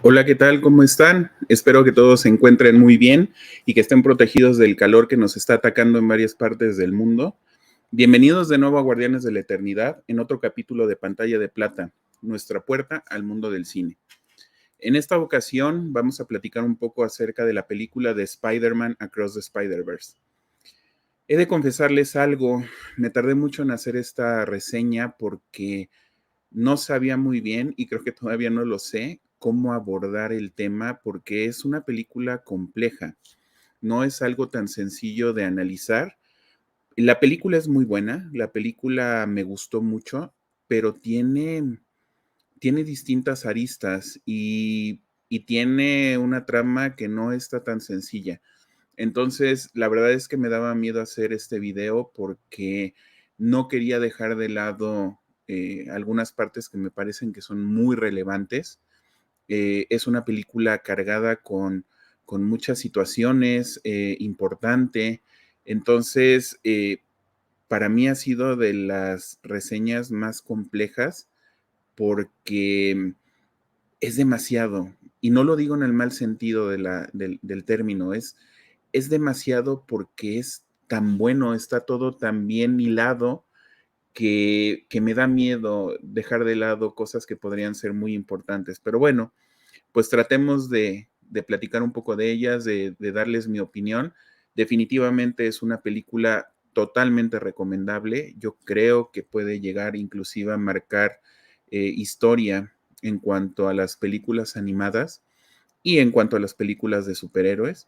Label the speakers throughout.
Speaker 1: Hola, ¿qué tal? ¿Cómo están? Espero que todos se encuentren muy bien y que estén protegidos del calor que nos está atacando en varias partes del mundo. Bienvenidos de nuevo a Guardianes de la Eternidad en otro capítulo de Pantalla de Plata, nuestra puerta al mundo del cine. En esta ocasión vamos a platicar un poco acerca de la película de Spider-Man Across the Spider-Verse. He de confesarles algo, me tardé mucho en hacer esta reseña porque no sabía muy bien, y creo que todavía no lo sé, cómo abordar el tema, porque es una película compleja. No es algo tan sencillo de analizar. La película es muy buena, la película me gustó mucho, pero tiene distintas aristas y tiene una trama que no está tan sencilla. Entonces, la verdad es que me daba miedo hacer este video porque no quería dejar de lado algunas partes que me parecen que son muy relevantes. Es una película cargada con muchas situaciones, importante. Entonces, para mí ha sido de las reseñas más complejas porque es demasiado, y no lo digo en el mal sentido del término, es demasiado porque es tan bueno, está todo tan bien hilado que me da miedo dejar de lado cosas que podrían ser muy importantes. Pero bueno, pues tratemos de platicar un poco de ellas, de darles mi opinión. Definitivamente es una película totalmente recomendable. Yo creo que puede llegar inclusive a marcar historia en cuanto a las películas animadas y en cuanto a las películas de superhéroes.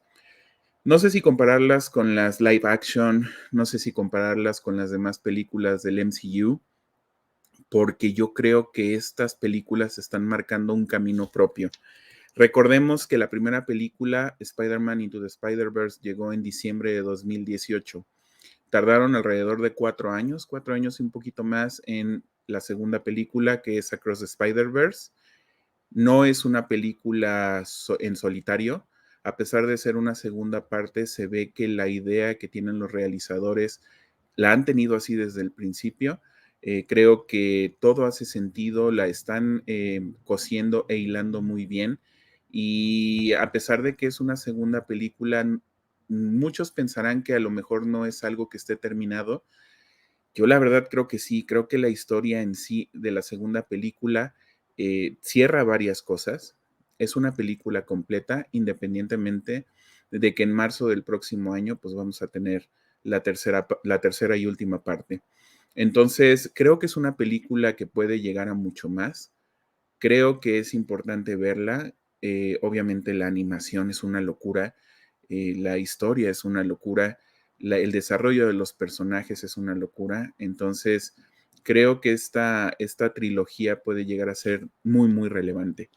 Speaker 1: No sé si compararlas con las live action, no sé si compararlas con las demás películas del MCU, porque yo creo que estas películas están marcando un camino propio. Recordemos que la primera película, Spider-Man Into the Spider-Verse, llegó en diciembre de 2018. Tardaron alrededor de 4 años y un poquito más en la segunda película, que es Across the Spider-Verse. No es una película en solitario. A pesar de ser una segunda parte, se ve que la idea que tienen los realizadores la han tenido así desde el principio. Creo que todo hace sentido, la están cosiendo e hilando muy bien. Y a pesar de que es una segunda película, muchos pensarán que a lo mejor no es algo que esté terminado. Yo la verdad creo que sí, creo que la historia en sí de la segunda película cierra varias cosas. Es una película completa, independientemente de que en marzo del próximo año pues vamos a tener la tercera y última parte. Entonces, creo que es una película que puede llegar a mucho más. Creo que es importante verla. Obviamente la animación es una locura, la historia es una locura, el desarrollo de los personajes es una locura. Entonces, creo que esta trilogía puede llegar a ser muy, muy relevante.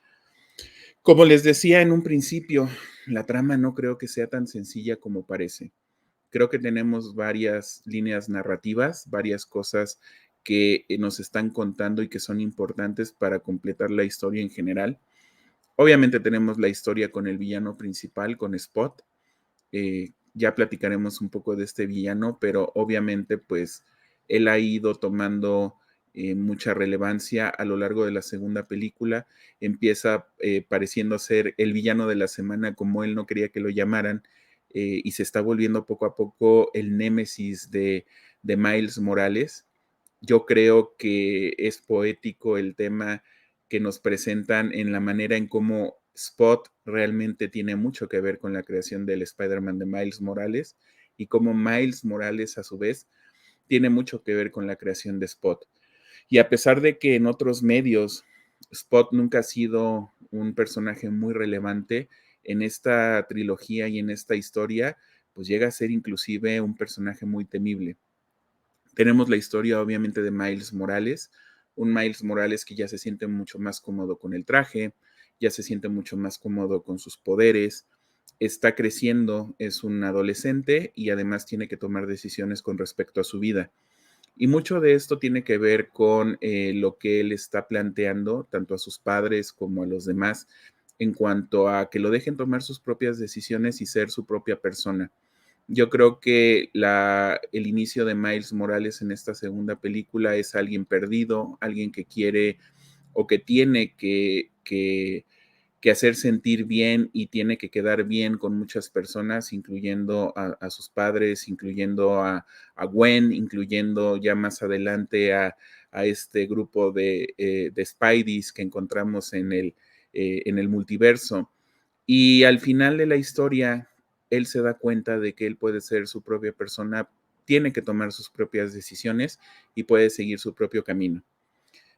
Speaker 1: Como les decía en un principio, la trama no creo que sea tan sencilla como parece. Creo que tenemos varias líneas narrativas, varias cosas que nos están contando y que son importantes para completar la historia en general. Obviamente tenemos la historia con el villano principal, con Spot. Ya platicaremos un poco de este villano, pero obviamente pues él ha ido tomando mucha relevancia a lo largo de la segunda película. Empieza pareciendo ser el villano de la semana como él no quería que lo llamaran, y se está volviendo poco a poco el némesis de Miles Morales. Yo creo que es poético el tema que nos presentan en la manera en cómo Spot realmente tiene mucho que ver con la creación del Spider-Man de Miles Morales y cómo Miles Morales a su vez tiene mucho que ver con la creación de Spot. Y a pesar de que en otros medios Spot nunca ha sido un personaje muy relevante, en esta trilogía y en esta historia, pues llega a ser inclusive un personaje muy temible. Tenemos la historia obviamente de Miles Morales, un Miles Morales que ya se siente mucho más cómodo con el traje, ya se siente mucho más cómodo con sus poderes, está creciendo, es un adolescente y además tiene que tomar decisiones con respecto a su vida. Y mucho de esto tiene que ver con lo que él está planteando, tanto a sus padres como a los demás, en cuanto a que lo dejen tomar sus propias decisiones y ser su propia persona. Yo creo que el inicio de Miles Morales en esta segunda película es alguien perdido, alguien que quiere o que tiene que que hacer sentir bien y tiene que quedar bien con muchas personas, incluyendo a sus padres, incluyendo a Gwen, incluyendo ya más adelante a este grupo de Spideys que encontramos en el multiverso. Y al final de la historia, él se da cuenta de que él puede ser su propia persona, tiene que tomar sus propias decisiones y puede seguir su propio camino.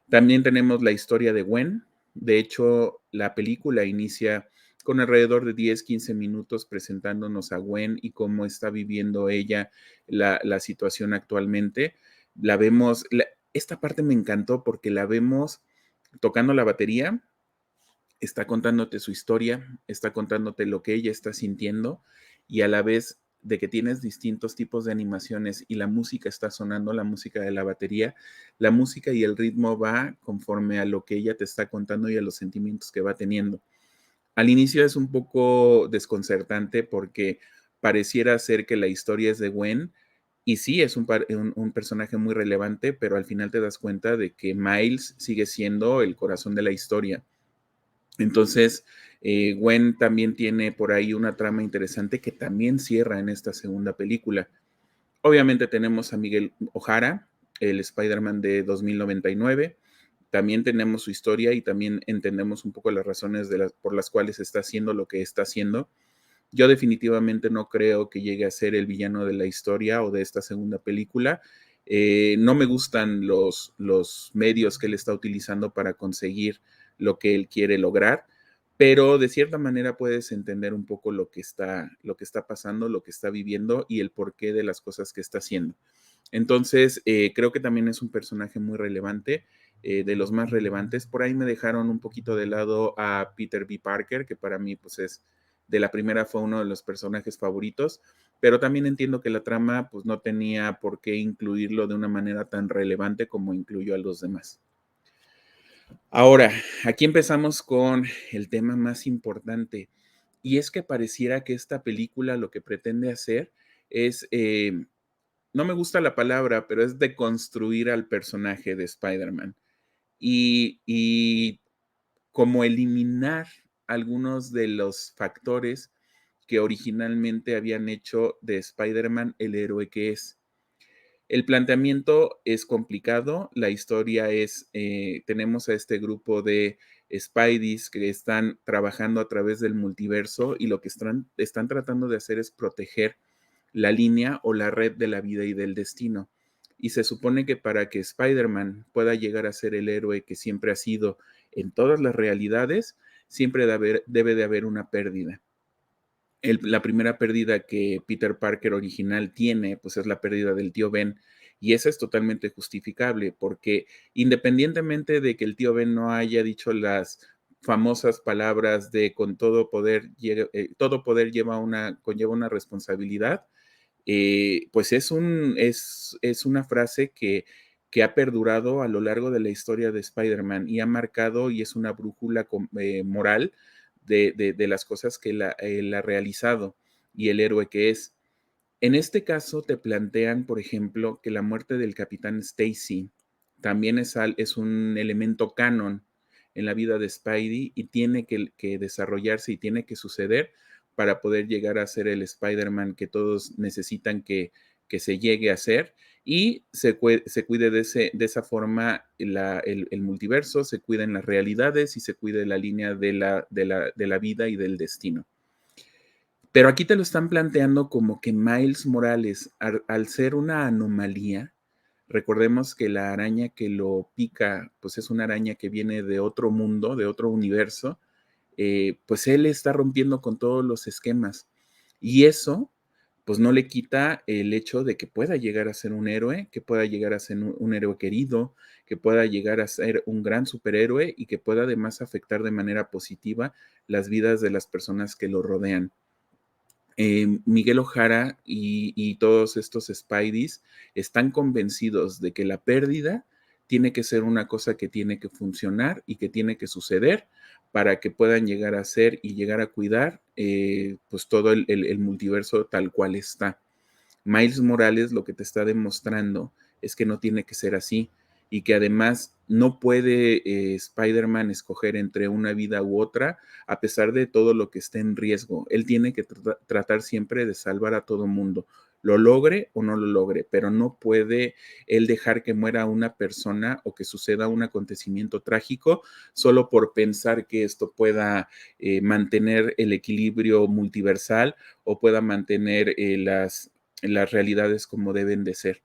Speaker 1: También tenemos la historia de Gwen. De hecho, la película inicia con alrededor de 10, 15 minutos presentándonos a Gwen y cómo está viviendo ella la situación actualmente. La vemos, esta parte me encantó porque la vemos tocando la batería, está contándote su historia, está contándote lo que ella está sintiendo y a la vez de que tienes distintos tipos de animaciones y la música está sonando, la música de la batería, la música y el ritmo va conforme a lo que ella te está contando y a los sentimientos que va teniendo. Al inicio es un poco desconcertante porque pareciera ser que la historia es de Gwen y sí es un personaje muy relevante, pero al final te das cuenta de que Miles sigue siendo el corazón de la historia. Entonces, Gwen también tiene por ahí una trama interesante que también cierra en esta segunda película. Obviamente tenemos a Miguel O'Hara, el Spider-Man de 2099. También tenemos su historia y también entendemos un poco las razones por las cuales está haciendo lo que está haciendo. Yo definitivamente no creo que llegue a ser el villano de la historia o de esta segunda película. No me gustan los medios que él está utilizando para conseguir lo que él quiere lograr, pero de cierta manera puedes entender un poco lo que está pasando, lo que está viviendo y el porqué de las cosas que está haciendo. Entonces, creo que también es un personaje muy relevante, de los más relevantes. Por ahí me dejaron un poquito de lado a Peter B. Parker, que para mí pues es de la primera fue uno de los personajes favoritos, pero también entiendo que la trama pues no tenía por qué incluirlo de una manera tan relevante como incluyó a los demás. Ahora, aquí empezamos con el tema más importante, y es que pareciera que esta película lo que pretende hacer es, no me gusta la palabra, pero es deconstruir al personaje de Spider-Man y como eliminar algunos de los factores que originalmente habían hecho de Spider-Man el héroe que es. El planteamiento es complicado, la historia es, tenemos a este grupo de Spideys que están trabajando a través del multiverso y lo que están tratando de hacer es proteger la línea o la red de la vida y del destino. Y se supone que para que Spider-Man pueda llegar a ser el héroe que siempre ha sido en todas las realidades, siempre debe de haber una pérdida. La primera pérdida que Peter Parker original tiene, pues es la pérdida del tío Ben, y esa es totalmente justificable, porque independientemente de que el tío Ben no haya dicho las famosas palabras de con todo poder, todo poder conlleva una responsabilidad, pues es una frase que ha perdurado a lo largo de la historia de Spider-Man y ha marcado y es una brújula moral de las cosas que él ha realizado y el héroe que es. En este caso te plantean, por ejemplo, que la muerte del capitán Stacy también es un elemento canon en la vida de Spidey y tiene que desarrollarse y tiene que suceder para poder llegar a ser el Spider-Man que todos necesitan que se llegue a ser y se cuide de esa forma el multiverso, se cuiden las realidades y se cuide la línea de la vida y del destino. Pero aquí te lo están planteando como que Miles Morales, al ser una anomalía, recordemos que la araña que lo pica, pues es una araña que viene de otro mundo, de otro universo, pues él está rompiendo con todos los esquemas. Y eso, pues no le quita el hecho de que pueda llegar a ser un héroe, que pueda llegar a ser un héroe querido, que pueda llegar a ser un gran superhéroe y que pueda además afectar de manera positiva las vidas de las personas que lo rodean. Miguel O'Hara y todos estos Spideys están convencidos de que la pérdida tiene que ser una cosa que tiene que funcionar y que tiene que suceder para que puedan llegar a ser y llegar a cuidar pues todo el multiverso tal cual está. Miles Morales lo que te está demostrando es que no tiene que ser así, y que además no puede Spider-Man escoger entre una vida u otra, a pesar de todo lo que esté en riesgo. Él tiene que tratar siempre de salvar a todo mundo, lo logre o no lo logre, pero no puede él dejar que muera una persona o que suceda un acontecimiento trágico solo por pensar que esto pueda mantener el equilibrio multiversal o pueda mantener las realidades como deben de ser.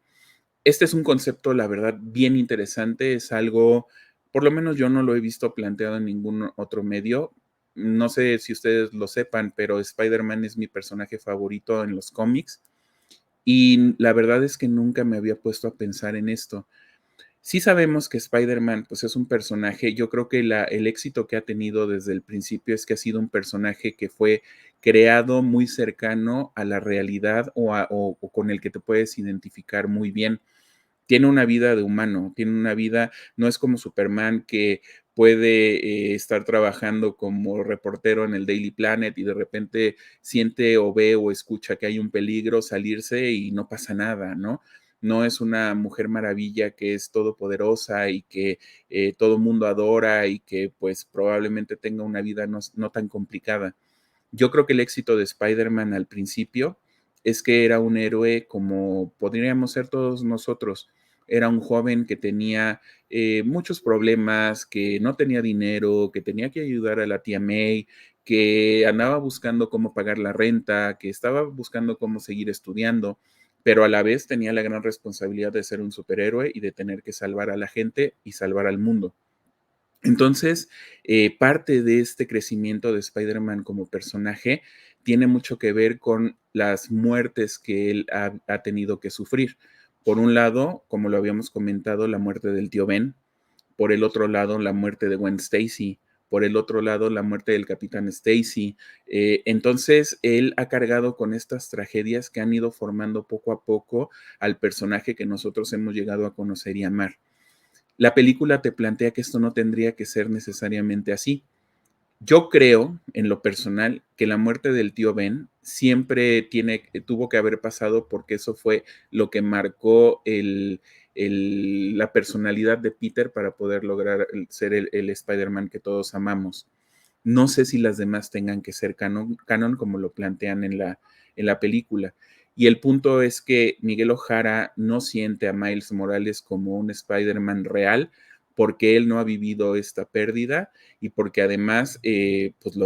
Speaker 1: Este es un concepto, la verdad, bien interesante, es algo, por lo menos yo no lo he visto planteado en ningún otro medio. No sé si ustedes lo sepan, pero Spider-Man es mi personaje favorito en los cómics y la verdad es que nunca me había puesto a pensar en esto. Sí sabemos que Spider-Man pues es un personaje, yo creo que el éxito que ha tenido desde el principio es que ha sido un personaje que fue creado muy cercano a la realidad o con el que te puedes identificar muy bien. Tiene una vida de humano, tiene una vida, no es como Superman que puede estar trabajando como reportero en el Daily Planet y de repente siente o ve o escucha que hay un peligro, salirse y no pasa nada, ¿no? No es una mujer maravilla que es todopoderosa y que todo mundo adora y que pues probablemente tenga una vida no tan complicada. Yo creo que el éxito de Spider-Man al principio es que era un héroe como podríamos ser todos nosotros. Era un joven que tenía muchos problemas, que no tenía dinero, que tenía que ayudar a la tía May, que andaba buscando cómo pagar la renta, que estaba buscando cómo seguir estudiando, pero a la vez tenía la gran responsabilidad de ser un superhéroe y de tener que salvar a la gente y salvar al mundo. Entonces, parte de este crecimiento de Spider-Man como personaje tiene mucho que ver con las muertes que él ha tenido que sufrir. Por un lado, como lo habíamos comentado, la muerte del tío Ben. Por el otro lado, la muerte de Gwen Stacy. Por el otro lado, la muerte del Capitán Stacy. Entonces, él ha cargado con estas tragedias que han ido formando poco a poco al personaje que nosotros hemos llegado a conocer y amar. La película te plantea que esto no tendría que ser necesariamente así. Yo creo, en lo personal, que la muerte del tío Ben siempre tuvo que haber pasado porque eso fue lo que marcó la personalidad de Peter para poder lograr ser el Spider-Man que todos amamos. No sé si las demás tengan que ser canon como lo plantean en la película. Y el punto es que Miguel Ojara no siente a Miles Morales como un Spider-Man real porque él no ha vivido esta pérdida y porque además pues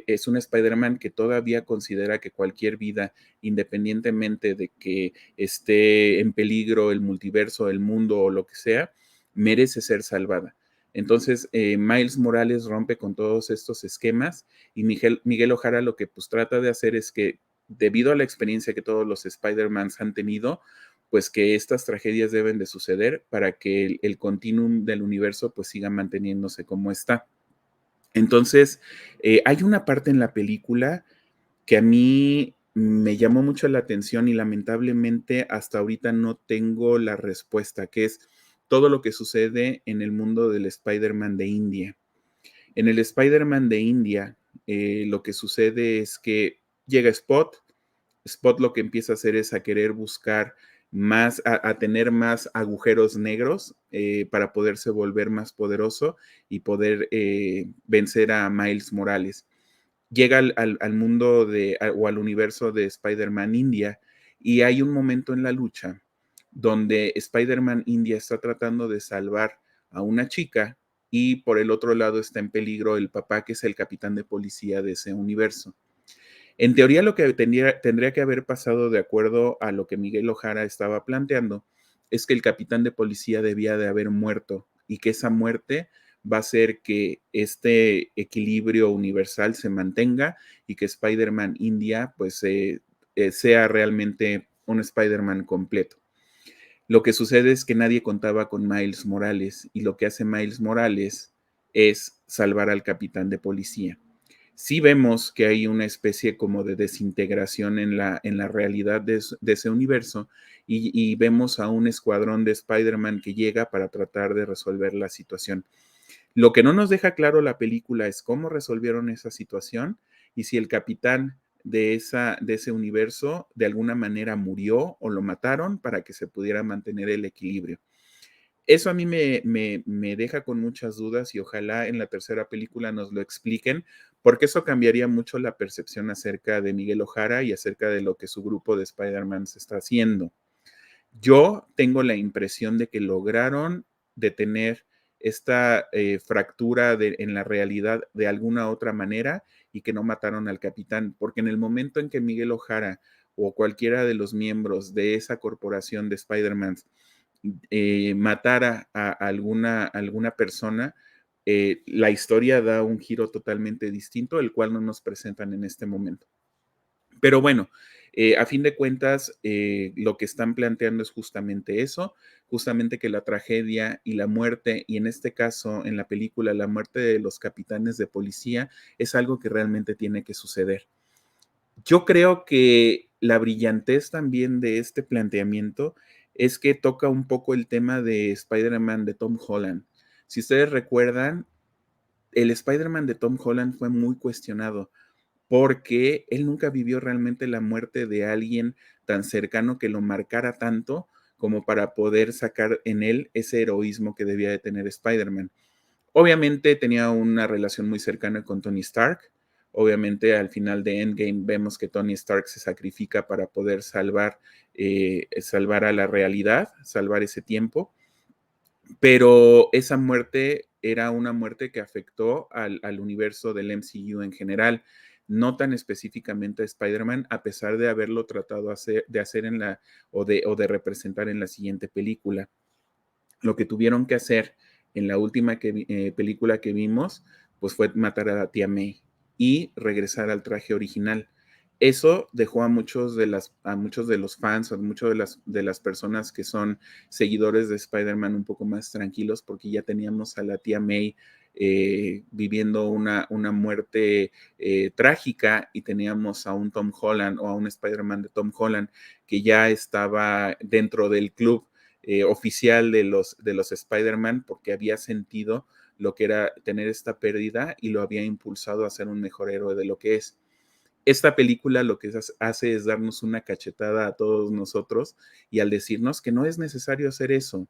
Speaker 1: es un Spider-Man que todavía considera que cualquier vida, independientemente de que esté en peligro el multiverso, el mundo o lo que sea, merece ser salvada. Entonces, Miles Morales rompe con todos estos esquemas y Miguel Ojara lo que pues trata de hacer es que debido a la experiencia que todos los Spider-Mans han tenido, pues que estas tragedias deben de suceder para que el continuum del universo pues siga manteniéndose como está. Entonces, hay una parte en la película que a mí me llamó mucho la atención y lamentablemente hasta ahorita no tengo la respuesta, que es todo lo que sucede en el mundo del Spider-Man de India. En el Spider-Man de India, lo que sucede es que llega Spot, Spot lo que empieza a hacer es a querer buscar más, a tener más agujeros negros para poderse volver más poderoso y poder vencer a Miles Morales. Llega al mundo o al universo de Spider-Man India y hay un momento en la lucha donde Spider-Man India está tratando de salvar a una chica y por el otro lado está en peligro el papá que es el capitán de policía de ese universo. En teoría lo que tendría que haber pasado de acuerdo a lo que Miguel Ojara estaba planteando es que el capitán de policía debía de haber muerto y que esa muerte va a hacer que este equilibrio universal se mantenga y que Spider-Man India pues sea realmente un Spider-Man completo. Lo que sucede es que nadie contaba con Miles Morales y lo que hace Miles Morales es salvar al capitán de policía. Sí vemos que hay una especie como de desintegración en la realidad de ese universo y vemos a un escuadrón de Spider-Man que llega para tratar de resolver la situación. Lo que no nos deja claro la película es cómo resolvieron esa situación y si el capitán de ese universo de alguna manera murió o lo mataron para que se pudiera mantener el equilibrio. Eso a mí me deja con muchas dudas y ojalá en la tercera película nos lo expliquen, porque eso cambiaría mucho la percepción acerca de Miguel O'Hara y acerca de lo que su grupo de Spider-Man se está haciendo. Yo tengo la impresión de que lograron detener esta fractura en la realidad de alguna otra manera y que no mataron al capitán, porque en el momento en que Miguel O'Hara o cualquiera de los miembros de esa corporación de Spider-Man matara a alguna persona, la historia da un giro totalmente distinto, el cual no nos presentan en este momento. Pero bueno, a fin de cuentas, lo que están planteando es justamente eso, justamente que la tragedia y la muerte, y en este caso, en la película, la muerte de los capitanes de policía, es algo que realmente tiene que suceder. Yo creo que la brillantez también de este planteamiento es que toca un poco el tema de Spider-Man de Tom Holland. Si ustedes recuerdan, el Spider-Man de Tom Holland fue muy cuestionado porque él nunca vivió realmente la muerte de alguien tan cercano que lo marcara tanto como para poder sacar en él ese heroísmo que debía de tener Spider-Man. Obviamente tenía una relación muy cercana con Tony Stark. Obviamente al final de Endgame vemos que Tony Stark se sacrifica para poder salvar a la realidad, salvar ese tiempo. Pero esa muerte era una muerte que afectó al universo del MCU en general, no tan específicamente a Spider-Man, a pesar de haberlo tratado de hacer en la, o de representar en la siguiente película. Lo que tuvieron que hacer en la última película que vimos, pues fue matar a la tía May y regresar al traje original. Eso dejó a muchos de los fans, a muchas de las personas que son seguidores de Spider-Man un poco más tranquilos, porque ya teníamos a la tía May viviendo una muerte trágica, y teníamos a un Tom Holland o a un Spider-Man de Tom Holland que ya estaba dentro del club oficial de los Spider-Man, porque había sentido lo que era tener esta pérdida y lo había impulsado a ser un mejor héroe de lo que es. Esta película lo que hace es darnos una cachetada a todos nosotros y al decirnos que no es necesario hacer eso,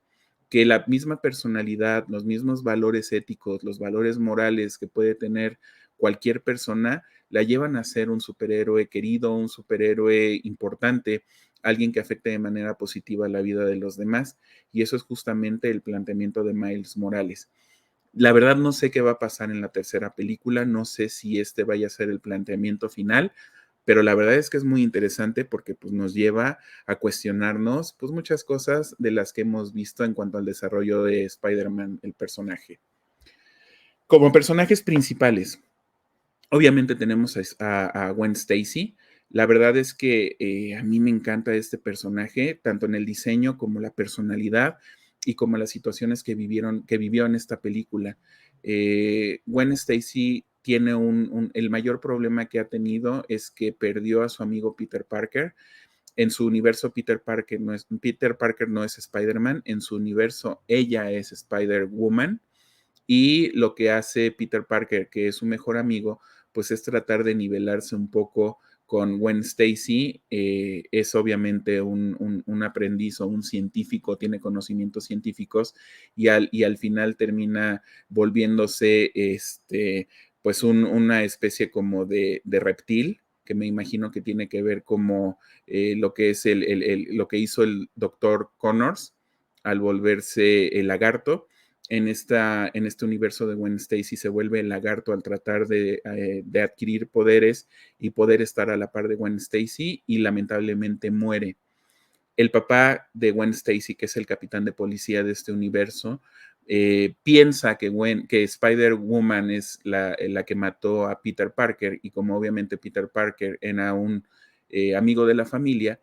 Speaker 1: que la misma personalidad, los mismos valores éticos, los valores morales que puede tener cualquier persona, la llevan a ser un superhéroe querido, un superhéroe importante, alguien que afecte de manera positiva la vida de los demás. Y eso es justamente el planteamiento de Miles Morales. La verdad no sé qué va a pasar en la tercera película, no sé si este vaya a ser el planteamiento final, pero la verdad es que es muy interesante porque pues, nos lleva a cuestionarnos pues, muchas cosas de las que hemos visto en cuanto al desarrollo de Spider-Man, el personaje. Como personajes principales, obviamente tenemos a Gwen Stacy. La verdad es que a mí me encanta este personaje, tanto en el diseño como la personalidad y como las situaciones que vivió en esta película. Gwen Stacy tiene el mayor problema que ha tenido es que perdió a su amigo Peter Parker. En su universo, Peter Parker no es Spider-Man. En su universo, ella es Spider-Woman. Y lo que hace Peter Parker, que es su mejor amigo, pues es tratar de nivelarse un poco con Gwen Stacy. Es obviamente un aprendiz o un científico, tiene conocimientos científicos y al final termina volviéndose pues una especie como de reptil, que me imagino que tiene que ver como lo que es lo que hizo el doctor Connors al volverse el lagarto. En este universo de Gwen Stacy se vuelve el lagarto al tratar de adquirir poderes y poder estar a la par de Gwen Stacy, y lamentablemente muere. El papá de Gwen Stacy, que es el capitán de policía de este universo, piensa que Spider-Woman es la que mató a Peter Parker, y como obviamente Peter Parker era un amigo de la familia,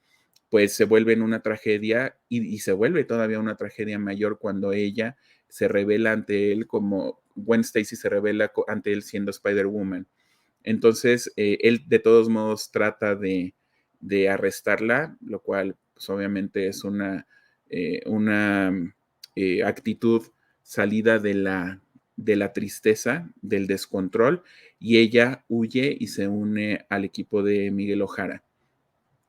Speaker 1: pues se vuelve en una tragedia y se vuelve todavía una tragedia mayor cuando ella se revela ante él como Gwen Stacy se revela ante él siendo Spider-Woman. Entonces, él de todos modos trata de arrestarla, lo cual pues, obviamente es una actitud salida de la tristeza, del descontrol, y ella huye y se une al equipo de Miguel O'Hara.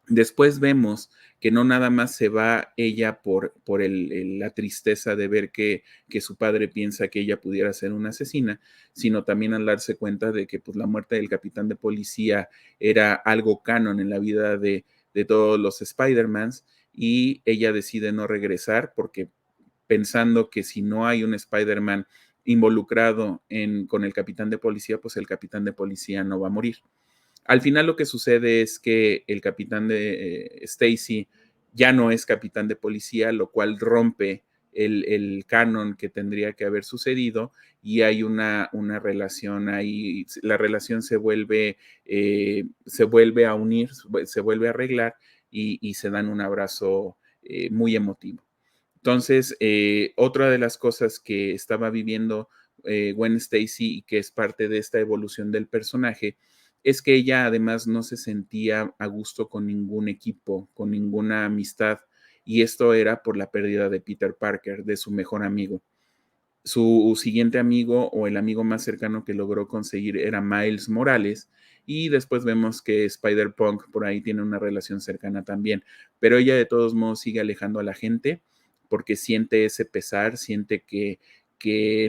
Speaker 1: Después vemos que no nada más se va ella por la tristeza de ver que su padre piensa que ella pudiera ser una asesina, sino también al darse cuenta de que pues, la muerte del capitán de policía era algo canon en la vida de todos los Spider-Mans y ella decide no regresar porque pensando que si no hay un Spider-Man involucrado con el capitán de policía, pues el capitán de policía no va a morir. Al final lo que sucede es que el capitán de Stacy ya no es capitán de policía, lo cual rompe el canon que tendría que haber sucedido y hay una relación ahí, la relación se vuelve a unir, se vuelve a arreglar y se dan un abrazo muy emotivo. Entonces, otra de las cosas que estaba viviendo Gwen Stacy y que es parte de esta evolución del personaje es que ella además no se sentía a gusto con ningún equipo, con ninguna amistad, y esto era por la pérdida de Peter Parker, de su mejor amigo. Su siguiente amigo o el amigo más cercano que logró conseguir era Miles Morales, y después vemos que Spider-Punk por ahí tiene una relación cercana también, pero ella de todos modos sigue alejando a la gente porque siente ese pesar, siente que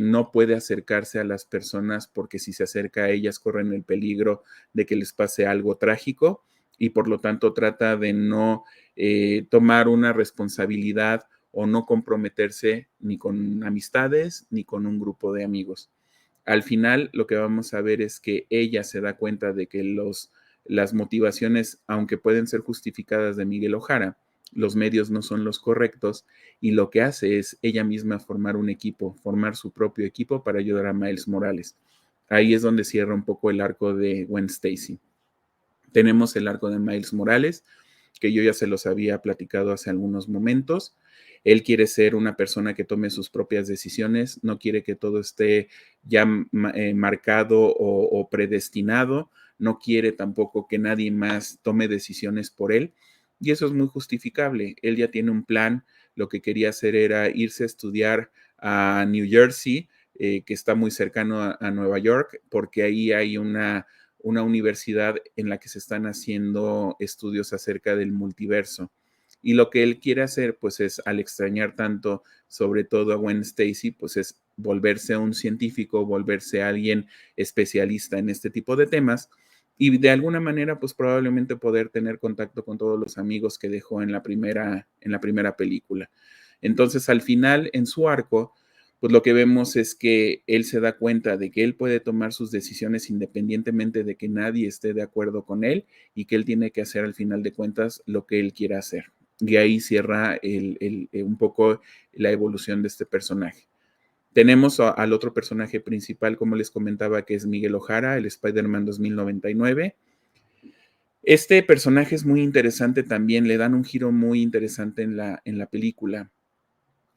Speaker 1: no puede acercarse a las personas porque si se acerca a ellas corren el peligro de que les pase algo trágico y por lo tanto trata de no tomar una responsabilidad o no comprometerse ni con amistades ni con un grupo de amigos. Al final lo que vamos a ver es que ella se da cuenta de que las motivaciones, aunque pueden ser justificadas de Miguel Ojara, los medios no son los correctos y lo que hace es ella misma formar un equipo, formar su propio equipo para ayudar a Miles Morales. Ahí es donde cierra un poco el arco de Gwen Stacy. Tenemos el arco de Miles Morales, que yo ya se los había platicado hace algunos momentos. Él quiere ser una persona que tome sus propias decisiones, no quiere que todo esté ya marcado o predestinado, no quiere tampoco que nadie más tome decisiones por él. Y eso es muy justificable. Él ya tiene un plan, lo que quería hacer era irse a estudiar a New Jersey, que está muy cercano a Nueva York, porque ahí hay una universidad en la que se están haciendo estudios acerca del multiverso. Y lo que él quiere hacer, pues es, al extrañar tanto, sobre todo a Gwen Stacy, pues es volverse un científico, volverse alguien especialista en este tipo de temas y de alguna manera, pues probablemente poder tener contacto con todos los amigos que dejó en la primera película. Entonces, al final, en su arco, pues lo que vemos es que él se da cuenta de que él puede tomar sus decisiones independientemente de que nadie esté de acuerdo con él y que él tiene que hacer al final de cuentas lo que él quiera hacer. Y ahí cierra un poco la evolución de este personaje. Tenemos al otro personaje principal, como les comentaba, que es Miguel Ojara, el Spider-Man 2099. Este personaje es muy interesante también, le dan un giro muy interesante en la película.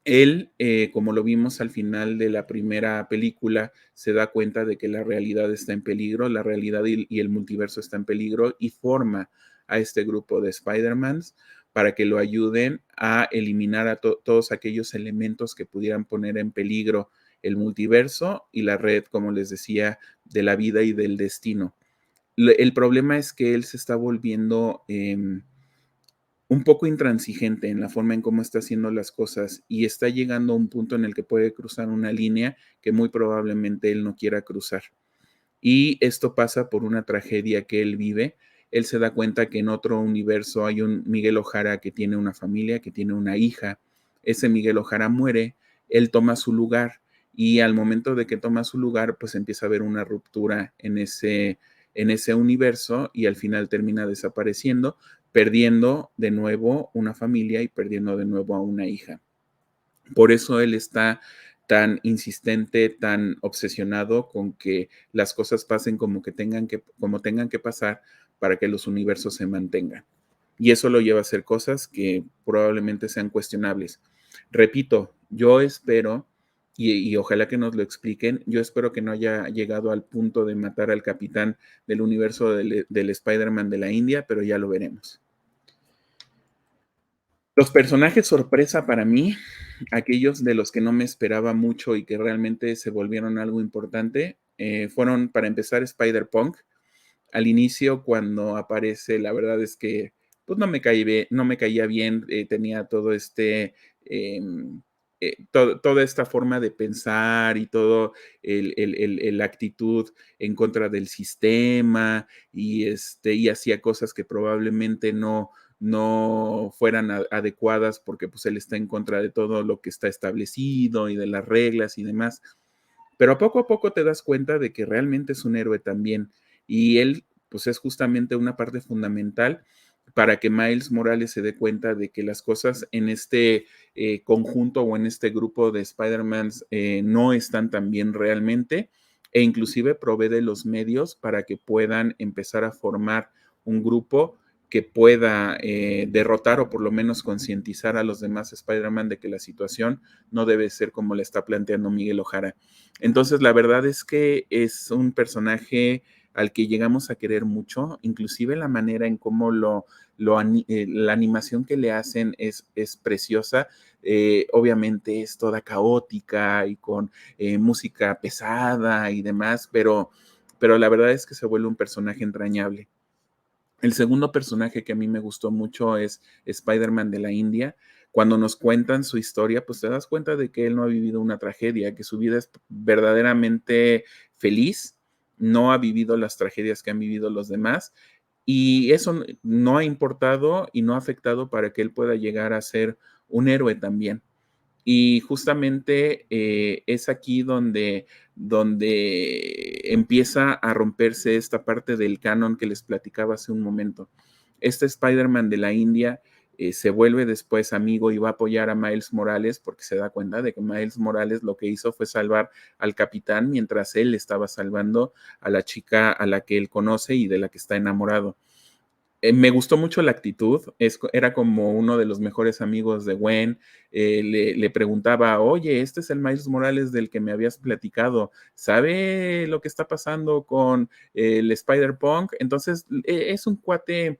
Speaker 1: Él, como lo vimos al final de la primera película, se da cuenta de que la realidad está en peligro, la realidad y el multiverso está en peligro y forma a este grupo de Spider-Mans para que lo ayuden a eliminar a todos aquellos elementos que pudieran poner en peligro el multiverso y la red, como les decía, de la vida y del destino. El problema es que él se está volviendo un poco intransigente en la forma en cómo está haciendo las cosas y está llegando a un punto en el que puede cruzar una línea que muy probablemente él no quiera cruzar. Y esto pasa por una tragedia que él vive. Él se da cuenta que en otro universo hay un Miguel Ojara que tiene una familia, que tiene una hija. Ese Miguel Ojara muere, él toma su lugar y al momento de que toma su lugar, pues empieza a haber una ruptura en ese universo y al final termina desapareciendo, perdiendo de nuevo una familia y perdiendo de nuevo a una hija. Por eso él está tan insistente, tan obsesionado con que las cosas pasen como tengan que pasar para que los universos se mantengan. Y eso lo lleva a hacer cosas que probablemente sean cuestionables. Repito, yo espero, y ojalá que nos lo expliquen, yo espero que no haya llegado al punto de matar al capitán del universo del Spider-Man de la India, pero ya lo veremos. Los personajes sorpresa para mí, aquellos de los que no me esperaba mucho y que realmente se volvieron algo importante, fueron, para empezar, Spider-Punk. Al inicio, cuando aparece, la verdad es que pues no me caía bien, tenía todo em, toda esta forma de pensar y todo la actitud en contra del sistema y hacía cosas que probablemente no fueran adecuadas porque pues él está en contra de todo lo que está establecido y de las reglas y demás. Pero a poco te das cuenta de que realmente es un héroe también. Y él, pues es justamente una parte fundamental para que Miles Morales se dé cuenta de que las cosas en este conjunto o en este grupo de Spider-Mans no están tan bien realmente e inclusive provee de los medios para que puedan empezar a formar un grupo que pueda derrotar o por lo menos concientizar a los demás Spider-Man de que la situación no debe ser como le está planteando Miguel Ojara. Entonces, la verdad es que es un personaje al que llegamos a querer mucho, inclusive la manera en cómo la animación que le hacen es preciosa. Obviamente es toda caótica y con música pesada y demás, pero la verdad es que se vuelve un personaje entrañable. El segundo personaje que a mí me gustó mucho es Spider-Man de la India. Cuando nos cuentan su historia, pues te das cuenta de que él no ha vivido una tragedia, que su vida es verdaderamente feliz, no ha vivido las tragedias que han vivido los demás y eso no ha importado y no ha afectado para que él pueda llegar a ser un héroe también. Y justamente es aquí donde empieza a romperse esta parte del canon que les platicaba hace un momento. Este Spider-Man de la India se vuelve después amigo y va a apoyar a Miles Morales porque se da cuenta de que Miles Morales lo que hizo fue salvar al capitán mientras él estaba salvando a la chica a la que él conoce y de la que está enamorado. Me gustó mucho la actitud, era como uno de los mejores amigos de Gwen, le preguntaba, oye, este es el Miles Morales del que me habías platicado, ¿sabe lo que está pasando con el Spider-Punk? Entonces, es un cuate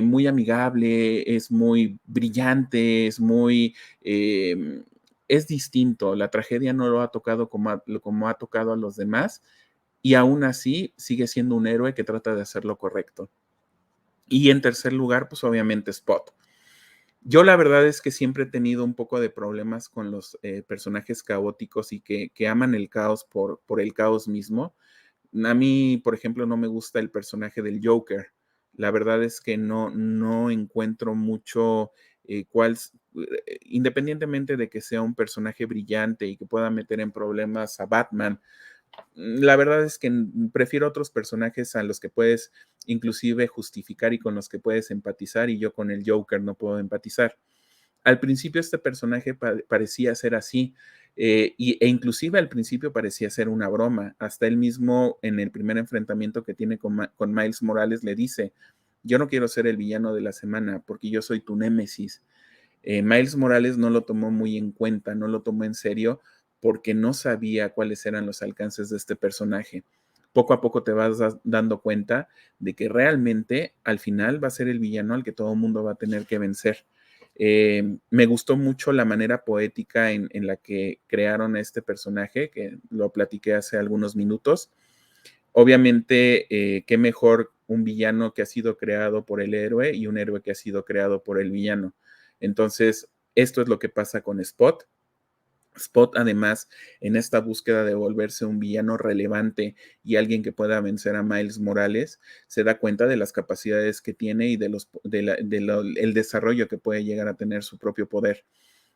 Speaker 1: muy amigable, es muy brillante, es distinto, la tragedia no lo ha tocado como ha tocado a los demás, y aún así sigue siendo un héroe que trata de hacer lo correcto. Y en tercer lugar, pues obviamente Spot. Yo la verdad es que siempre he tenido un poco de problemas con los personajes caóticos y que aman el caos por el caos mismo. A mí, por ejemplo, no me gusta el personaje del Joker. La verdad es que no encuentro mucho independientemente de que sea un personaje brillante y que pueda meter en problemas a Batman, la verdad es que prefiero otros personajes a los que puedes inclusive justificar y con los que puedes empatizar y yo con el Joker no puedo empatizar. Al principio este personaje parecía ser así e inclusive al principio parecía ser una broma. Hasta él mismo en el primer enfrentamiento que tiene con Miles Morales le dice, yo no quiero ser el villano de la semana porque yo soy tu némesis. Miles Morales no lo tomó muy en cuenta, no lo tomó en serio porque no sabía cuáles eran los alcances de este personaje. Poco a poco te vas dando cuenta de que realmente al final va a ser el villano al que todo el mundo va a tener que vencer. Me gustó mucho la manera poética en la que crearon a este personaje, que lo platiqué hace algunos minutos. Obviamente, qué mejor un villano que ha sido creado por el héroe y un héroe que ha sido creado por el villano. Entonces, esto es lo que pasa con Spot. Spot, además, en esta búsqueda de volverse un villano relevante y alguien que pueda vencer a Miles Morales, se da cuenta de las capacidades que tiene y el desarrollo que puede llegar a tener su propio poder.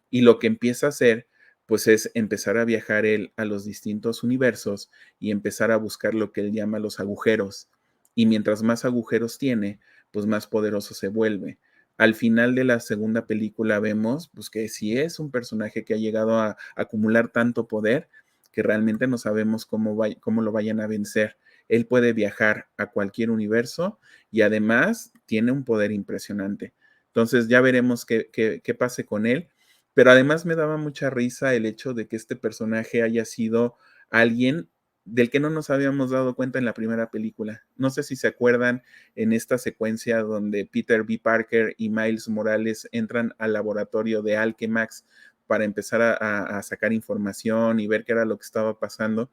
Speaker 1: Y lo que empieza a hacer, pues es empezar a viajar él a los distintos universos y empezar a buscar lo que él llama los agujeros. Y mientras más agujeros tiene, pues más poderoso se vuelve. Al final de la segunda película vemos pues, que sí es un personaje que ha llegado a acumular tanto poder que realmente no sabemos cómo lo vayan a vencer. Él puede viajar a cualquier universo y además tiene un poder impresionante. Entonces ya veremos qué pase con él, pero además me daba mucha risa el hecho de que este personaje haya sido alguien del que no nos habíamos dado cuenta en la primera película. No sé si se acuerdan en esta secuencia donde Peter B. Parker y Miles Morales entran al laboratorio de Alchemax para empezar a sacar información y ver qué era lo que estaba pasando.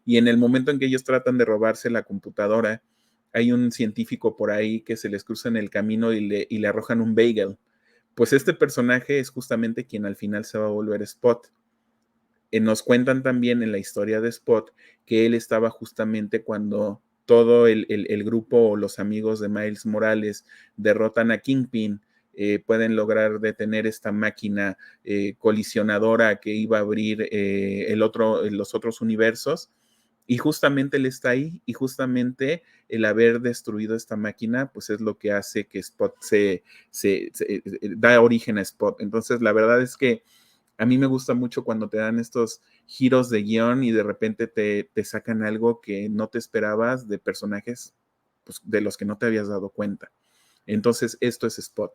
Speaker 1: Y en el momento en que ellos tratan de robarse la computadora, hay un científico por ahí que se les cruza en el camino y le arrojan un bagel. Pues este personaje es justamente quien al final se va a volver Spot. Nos cuentan también en la historia de Spot que él estaba justamente cuando todo el grupo o los amigos de Miles Morales derrotan a Kingpin, pueden lograr detener esta máquina colisionadora que iba a abrir los otros universos. Y justamente él está ahí, y justamente el haber destruido esta máquina, pues es lo que hace que Spot da origen a Spot. Entonces, la verdad es que a mí me gusta mucho cuando te dan estos giros de guión y de repente te sacan algo que no te esperabas de personajes pues, de los que no te habías dado cuenta. Entonces, esto es Spot.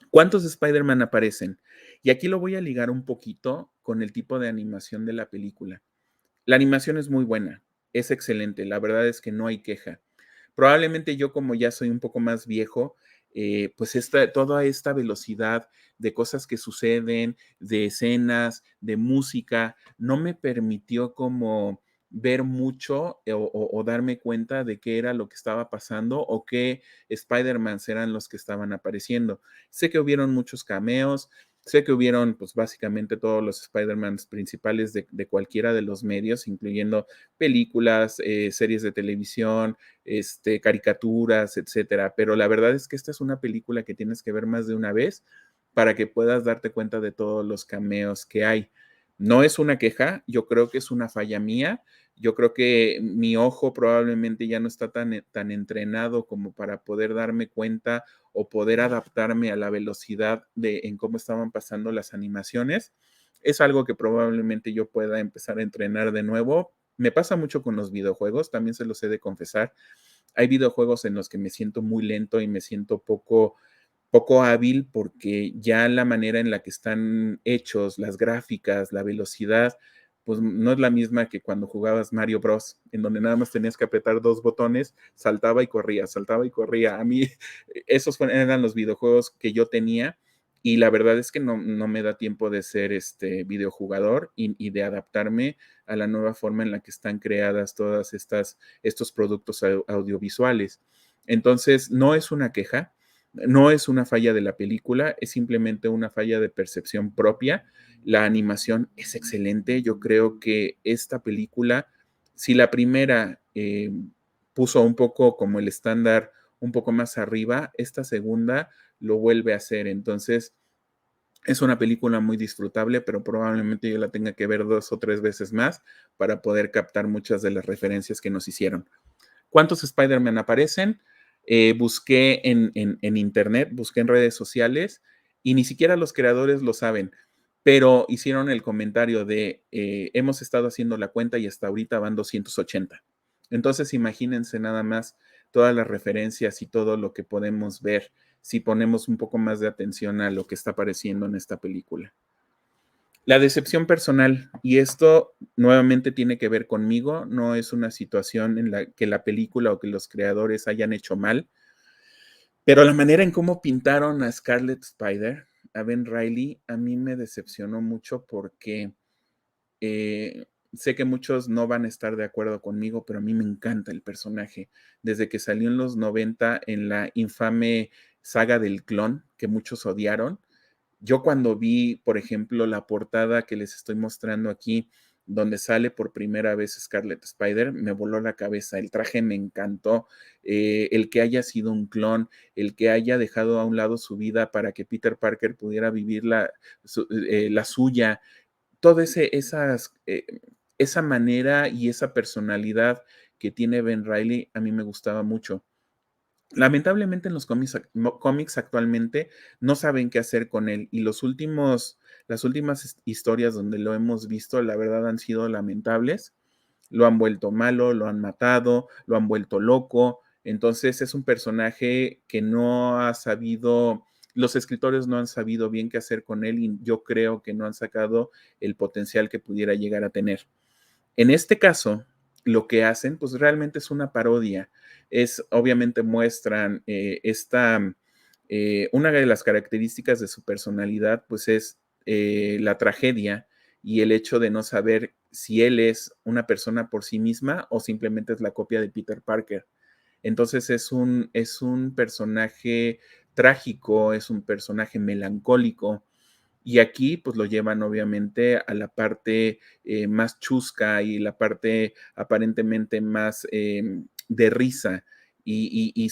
Speaker 1: ¿Cuántos Spider-Man aparecen? Y aquí lo voy a ligar un poquito con el tipo de animación de la película. La animación es muy buena, es excelente, la verdad es que no hay queja. Probablemente yo como ya soy un poco más viejo, pues toda esta velocidad de cosas que suceden, de escenas, de música, no me permitió como ver mucho o darme cuenta de qué era lo que estaba pasando o qué Spider-Man eran los que estaban apareciendo. Sé que hubieron muchos cameos, sé que hubieron, pues básicamente todos los Spider-Mans principales de cualquiera de los medios, incluyendo películas, series de televisión, caricaturas, etcétera. Pero la verdad es que esta es una película que tienes que ver más de una vez para que puedas darte cuenta de todos los cameos que hay. No es una queja, yo creo que es una falla mía. Yo creo que mi ojo probablemente ya no está tan entrenado como para poder darme cuenta o poder adaptarme a la velocidad en cómo estaban pasando las animaciones. Es algo que probablemente yo pueda empezar a entrenar de nuevo. Me pasa mucho con los videojuegos, también se los he de confesar. Hay videojuegos en los que me siento muy lento y me siento poco hábil porque ya la manera en la que están hechos, las gráficas, la velocidad, pues no es la misma que cuando jugabas Mario Bros, en donde nada más tenías que apretar dos botones, saltaba y corría, saltaba y corría. A mí esos eran los videojuegos que yo tenía y la verdad es que no me da tiempo de ser videojugador y de adaptarme a la nueva forma en la que están creadas todas estos productos audiovisuales. Entonces, no es una queja, no es una falla de la película, es simplemente una falla de percepción propia. La animación es excelente. Yo creo que esta película, si la primera puso un poco como el estándar un poco más arriba, esta segunda lo vuelve a hacer. Entonces, es una película muy disfrutable, pero probablemente yo la tenga que ver 2 o 3 veces más para poder captar muchas de las referencias que nos hicieron. ¿Cuántos Spider-Man aparecen? Busqué en internet, busqué en redes sociales y ni siquiera los creadores lo saben, pero hicieron el comentario de hemos estado haciendo la cuenta y hasta ahorita van 280. Entonces imagínense nada más todas las referencias y todo lo que podemos ver si ponemos un poco más de atención a lo que está apareciendo en esta película. La decepción personal, y esto nuevamente tiene que ver conmigo, no es una situación en la que la película o que los creadores hayan hecho mal, pero la manera en cómo pintaron a Scarlet Spider, a Ben Reilly, a mí me decepcionó mucho porque sé que muchos no van a estar de acuerdo conmigo, pero a mí me encanta el personaje. Desde que salió en los 90 en la infame saga del clon, que muchos odiaron, yo cuando vi, por ejemplo, la portada que les estoy mostrando aquí, donde sale por primera vez Scarlet Spider, me voló la cabeza. El traje me encantó. El que haya sido un clon, el que haya dejado a un lado su vida para que Peter Parker pudiera vivir la suya, toda esa manera y esa personalidad que tiene Ben Reilly, a mí me gustaba mucho. Lamentablemente en los cómics actualmente no saben qué hacer con él y las últimas historias donde lo hemos visto, la verdad han sido lamentables. Lo han vuelto malo, lo han matado, lo han vuelto loco. Entonces es un personaje que no ha sabido, los escritores no han sabido bien qué hacer con él y yo creo que no han sacado el potencial que pudiera llegar a tener. En este caso, lo que hacen, pues realmente es una parodia. Obviamente muestran una de las características de su personalidad, pues es la tragedia y el hecho de no saber si él es una persona por sí misma o simplemente es la copia de Peter Parker. Entonces es un personaje trágico, es un personaje melancólico, y aquí pues lo llevan obviamente a la parte más chusca y la parte aparentemente más de risa. Y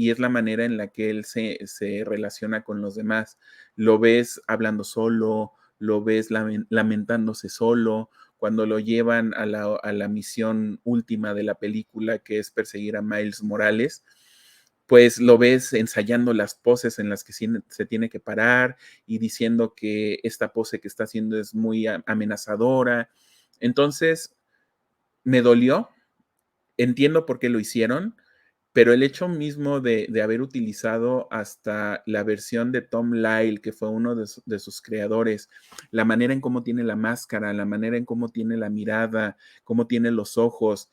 Speaker 1: es la manera en la que él se relaciona con los demás. Lo ves hablando solo, lo ves lamentándose solo, cuando lo llevan a la misión última de la película, que es perseguir a Miles Morales, pues lo ves ensayando las poses en las que se tiene que parar y diciendo que esta pose que está haciendo es muy amenazadora. Entonces, me dolió, entiendo por qué lo hicieron, pero el hecho mismo de haber utilizado hasta la versión de Tom Lyle, que fue uno de sus creadores, la manera en cómo tiene la máscara, la manera en cómo tiene la mirada, cómo tiene los ojos,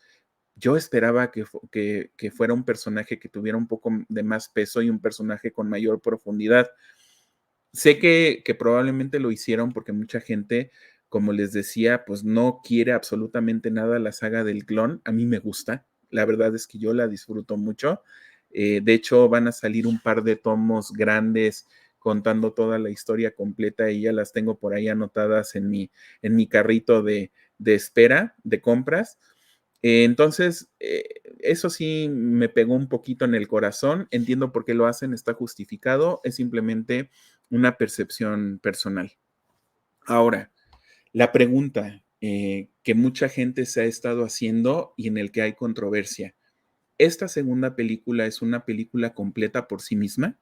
Speaker 1: yo esperaba que fuera un personaje que tuviera un poco de más peso y un personaje con mayor profundidad. Sé que probablemente lo hicieron porque mucha gente, como les decía, pues no quiere absolutamente nada la saga del clon. A mí me gusta, la verdad es que yo la disfruto mucho. De hecho, van a salir un par de tomos grandes contando toda la historia completa y ya las tengo por ahí anotadas en mi carrito de espera, de compras. Entonces, eso sí me pegó un poquito en el corazón. Entiendo por qué lo hacen, está justificado, es simplemente una percepción personal. Ahora, la pregunta que mucha gente se ha estado haciendo y en el que hay controversia. ¿Esta segunda película es una película completa por sí misma?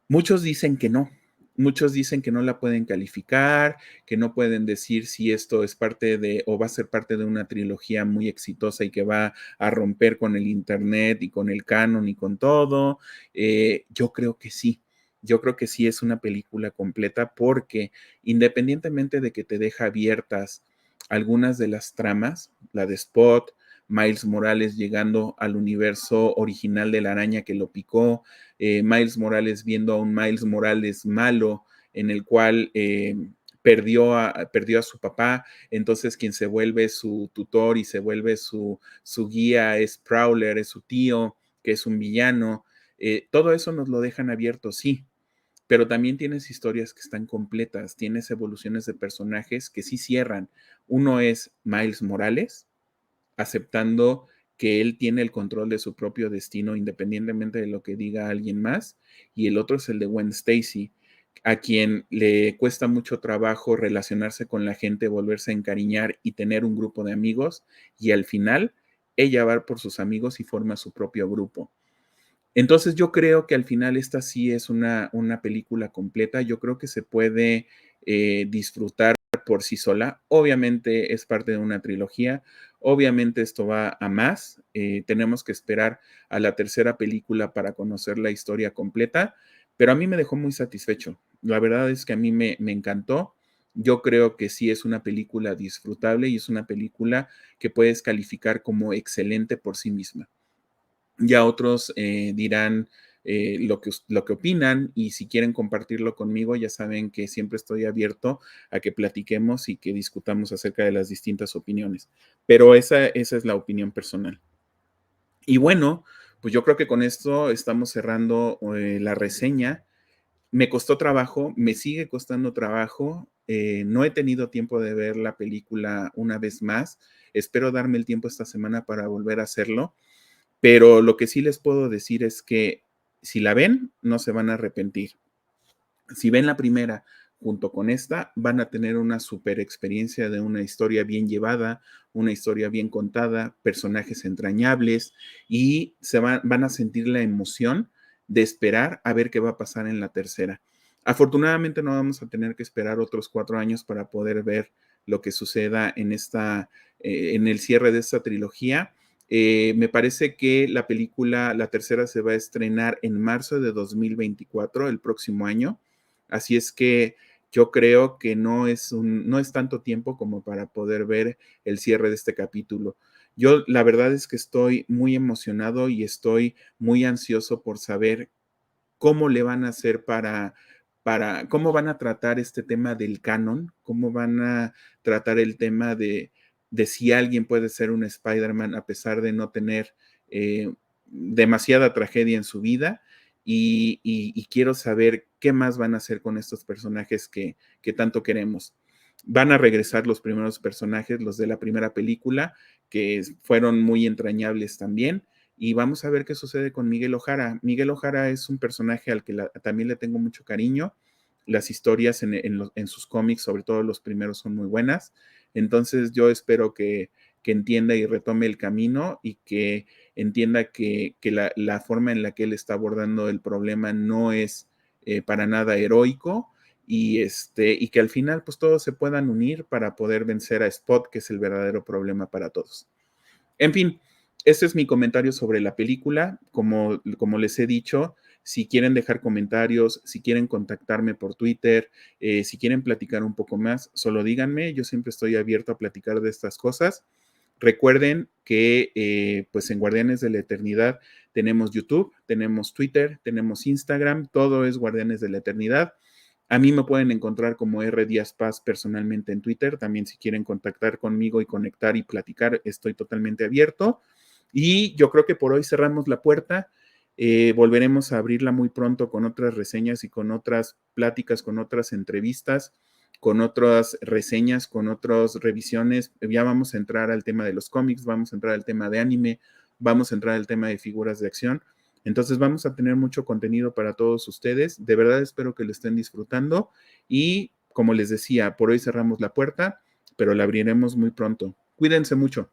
Speaker 1: Muchos dicen que no. Muchos dicen que no la pueden calificar, que no pueden decir si esto es parte de o va a ser parte de una trilogía muy exitosa y que va a romper con el internet y con el canon y con todo. Yo creo que sí. Yo creo que sí es una película completa porque independientemente de que te deja abiertas algunas de las tramas, la de Spot, Miles Morales llegando al universo original de la araña que lo picó, Miles Morales viendo a un Miles Morales malo en el cual perdió a su papá, entonces quien se vuelve su tutor y se vuelve su guía es Prowler, es su tío, que es un villano. Todo eso nos lo dejan abierto, sí, pero también tienes historias que están completas, tienes evoluciones de personajes que sí cierran. Uno es Miles Morales, aceptando que él tiene el control de su propio destino independientemente de lo que diga alguien más, y el otro es el de Gwen Stacy, a quien le cuesta mucho trabajo relacionarse con la gente, volverse a encariñar y tener un grupo de amigos, y al final ella va por sus amigos y forma su propio grupo. Entonces yo creo que al final esta sí es una película completa, yo creo que se puede disfrutar por sí sola. Obviamente es parte de una trilogía, obviamente esto va a más, tenemos que esperar a la tercera película para conocer la historia completa, pero a mí me dejó muy satisfecho. La verdad es que a mí me encantó. Yo creo que sí es una película disfrutable y es una película que puedes calificar como excelente por sí misma. Ya otros dirán lo que opinan y si quieren compartirlo conmigo, ya saben que siempre estoy abierto a que platiquemos y que discutamos acerca de las distintas opiniones. Pero esa es la opinión personal. Y bueno, pues yo creo que con esto estamos cerrando la reseña. Me costó trabajo, me sigue costando trabajo. No he tenido tiempo de ver la película una vez más. Espero darme el tiempo esta semana para volver a hacerlo, pero lo que sí les puedo decir es que si la ven, no se van a arrepentir. Si ven la primera junto con esta, van a tener una super experiencia de una historia bien llevada, una historia bien contada, personajes entrañables y van a sentir la emoción de esperar a ver qué va a pasar en la tercera. Afortunadamente no vamos a tener que esperar otros 4 años para poder ver lo que suceda en el cierre de esta trilogía. Me parece que la película, la tercera, se va a estrenar en marzo de 2024, el próximo año. Así es que yo creo que no es tanto tiempo como para poder ver el cierre de este capítulo. Yo la verdad es que estoy muy emocionado y estoy muy ansioso por saber cómo le van a hacer cómo van a tratar este tema del canon, cómo van a tratar el tema de si alguien puede ser un Spider-Man a pesar de no tener demasiada tragedia en su vida y quiero saber qué más van a hacer con estos personajes que tanto queremos. Van a regresar los primeros personajes, los de la primera película, que fueron muy entrañables también. Y vamos a ver qué sucede con Miguel Ojara. Miguel Ojara es un personaje al que también le tengo mucho cariño. Las historias en sus cómics, sobre todo los primeros, son muy buenas. Entonces yo espero que entienda y retome el camino y que entienda que la forma en la que él está abordando el problema no es para nada heroico y que al final pues todos se puedan unir para poder vencer a Spot, que es el verdadero problema para todos. En fin, este es mi comentario sobre la película. Como les he dicho, si quieren dejar comentarios, si quieren contactarme por Twitter, si quieren platicar un poco más, solo díganme. Yo siempre estoy abierto a platicar de estas cosas. Recuerden que pues en Guardianes de la Eternidad tenemos YouTube, tenemos Twitter, tenemos Instagram, todo es Guardianes de la Eternidad. A mí me pueden encontrar como R. Díaz Paz personalmente en Twitter. También si quieren contactar conmigo y conectar y platicar, estoy totalmente abierto. Y yo creo que por hoy cerramos la puerta. Volveremos a abrirla muy pronto con otras reseñas y con otras pláticas, con otras entrevistas, con otras reseñas, con otras revisiones. Ya vamos a entrar al tema de los cómics, vamos a entrar al tema de anime, vamos a entrar al tema de figuras de acción. Entonces vamos a tener mucho contenido para todos ustedes. De verdad espero que lo estén disfrutando y como les decía, por hoy cerramos la puerta, pero la abriremos muy pronto. Cuídense mucho.